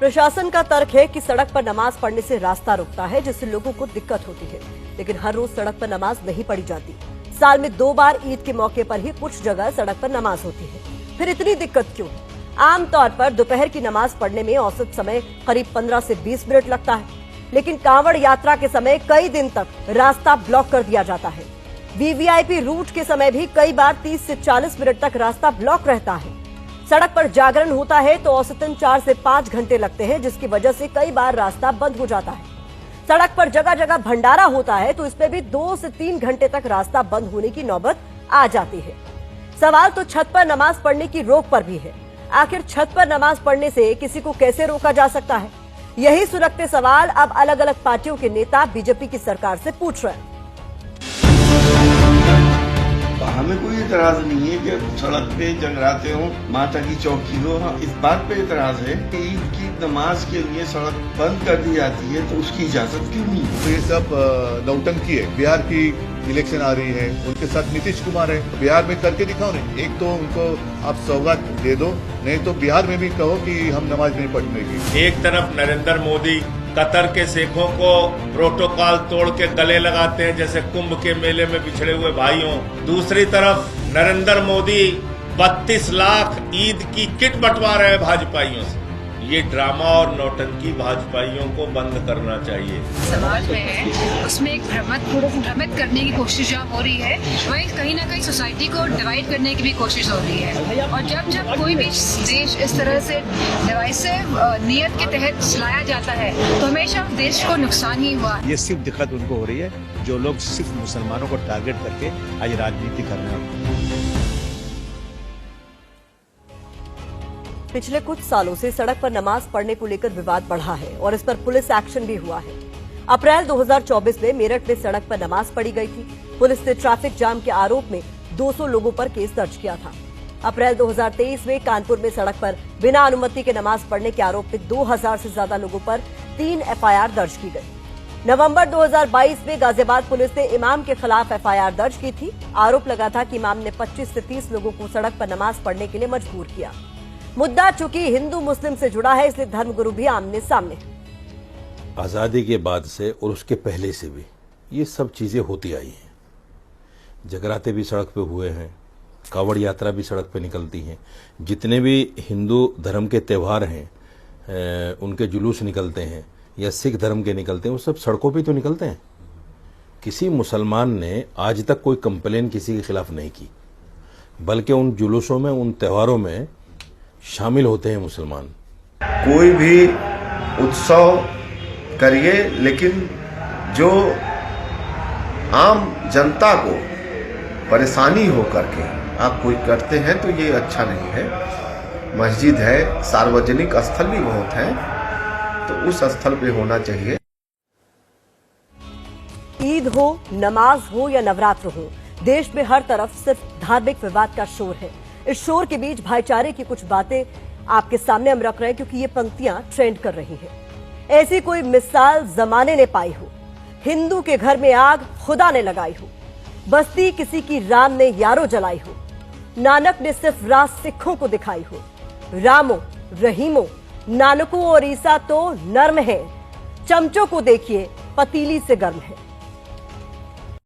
प्रशासन का तर्क है कि सड़क पर नमाज पढ़ने से रास्ता रुकता है, जिससे लोगों को दिक्कत होती है। लेकिन हर रोज सड़क पर नमाज नहीं पढ़ी जाती। साल में 2 बार ईद के मौके पर ही कुछ जगह सड़क पर नमाज होती है। फिर इतनी दिक्कत क्यों? आमतौर पर दोपहर की नमाज पढ़ने में औसत समय करीब 15 से 20 मिनट लगता है, लेकिन कांवड़ यात्रा के समय कई दिन तक रास्ता ब्लॉक कर दिया जाता है। वीवीआईपी रूट के समय भी कई बार 30 से 40 मिनट तक रास्ता ब्लॉक रहता है। सड़क पर जागरण होता है तो औसतन 4 से 5 घंटे लगते हैं, जिसकी वजह से कई बार रास्ता बंद हो जाता है। सड़क पर जगह जगह भंडारा होता है तो इसमें भी 2 से 3 घंटे तक रास्ता बंद होने की नौबत आ जाती है। सवाल तो छत पर नमाज पढ़ने की रोक पर भी है। आखिर छत पर नमाज पढ़ने से किसी को कैसे रोका जा सकता है? यही सुलगते सवाल अब अलग अलग पार्टियों के नेता बीजेपी की सरकार से पूछ रहे हैं। हमें कोई एतराज नहीं है कि सड़क पे जगराते हो, माता की चौकी हो। हाँ, इस बात पे एतराज है कि ईद की नमाज के लिए सड़क बंद कर दी जाती है, तो उसकी इजाजत क्यों नहीं है? तो ये सब नौटंकी है। बिहार की इलेक्शन आ रही है, उनके साथ नीतीश कुमार है। बिहार में करके दिखाओ नहीं। एक तो उनको आप सौगात दे दो, नहीं तो बिहार में भी कहो कि हम नमाज नहीं पढ़ने की। एक तरफ नरेंद्र मोदी कतर के शेखों को प्रोटोकॉल तोड़ के गले लगाते हैं जैसे कुंभ के मेले में बिछड़े हुए भाइयों, दूसरी तरफ नरेंद्र मोदी 32 लाख ईद की किट बंटवा रहे हैं भाजपाइयों से। ये ड्रामा और नौटंकी भाजपाइयों को बंद करना चाहिए। समाज में है उसमें एक भ्रमित करने की कोशिश जहाँ हो रही है, वही कहीं ना कहीं सोसाइटी को डिवाइड करने की भी कोशिश हो रही है। और जब कोई भी देश इस तरह से डिवाइसिव नियत के तहत चलाया जाता है तो हमेशा देश को नुकसान ही हुआ। ये सिर्फ दिक्कत उनको हो रही है जो लोग सिर्फ मुसलमानों को टारगेट करके आज राजनीति कर रहे हैं। पिछले कुछ सालों से सड़क पर नमाज पढ़ने को लेकर विवाद बढ़ा है और इस पर पुलिस एक्शन भी हुआ है। अप्रैल 2024 में मेरठ में सड़क पर नमाज पढ़ी गई थी। पुलिस ने ट्रैफिक जाम के आरोप में 200 लोगों पर केस दर्ज किया था। अप्रैल 2023 में कानपुर में सड़क पर बिना अनुमति के नमाज पढ़ने के आरोप में 2000 से ज्यादा लोगों पर 3 एफआईआर दर्ज की गई। नवंबर 2022 में गाजियाबाद पुलिस ने इमाम के खिलाफ एफआईआर दर्ज की थी। आरोप लगा था कि इमाम ने 25 से 30 लोगों को सड़क पर नमाज पढ़ने के लिए मजबूर किया। मुद्दा चूंकि हिंदू मुस्लिम से जुड़ा है, इसलिए धर्मगुरु भी आमने सामने है। आज़ादी के बाद से और उसके पहले से भी ये सब चीज़ें होती आई हैं। जगराते भी सड़क पे हुए हैं, कावड़ यात्रा भी सड़क पे निकलती हैं। जितने भी हिंदू धर्म के त्यौहार हैं, उनके जुलूस निकलते हैं या सिख धर्म के निकलते हैं, वो सब सड़कों पे तो निकलते हैं। किसी मुसलमान ने आज तक कोई कंप्लेन किसी के खिलाफ नहीं की, बल्कि उन जुलूसों में, उन त्योहारों में शामिल होते हैं मुसलमान। कोई भी उत्सव करिए, लेकिन जो आम जनता को परेशानी हो करके आप कोई करते हैं तो ये अच्छा नहीं है। मस्जिद है, सार्वजनिक स्थल भी बहुत है, तो उस स्थल पे होना चाहिए। ईद हो, नमाज हो या नवरात्र हो, देश में हर तरफ सिर्फ धार्मिक विवाद का शोर है। इस शोर के बीच भाईचारे की कुछ बातें आपके सामने हम रख रहे हैं, क्योंकि ये पंक्तियां ट्रेंड कर रही हैं। ऐसी कोई मिसाल जमाने ने पाई हो, हिंदू के घर में आग खुदा ने लगाई हो, बस्ती किसी की राम ने यारो जलाई हो, नानक ने सिर्फ राह सिखों को दिखाई हो, रामो रहीमो नानको और ईसा तो नर्म है, चमचों को देखिए पतीली से गर्म है।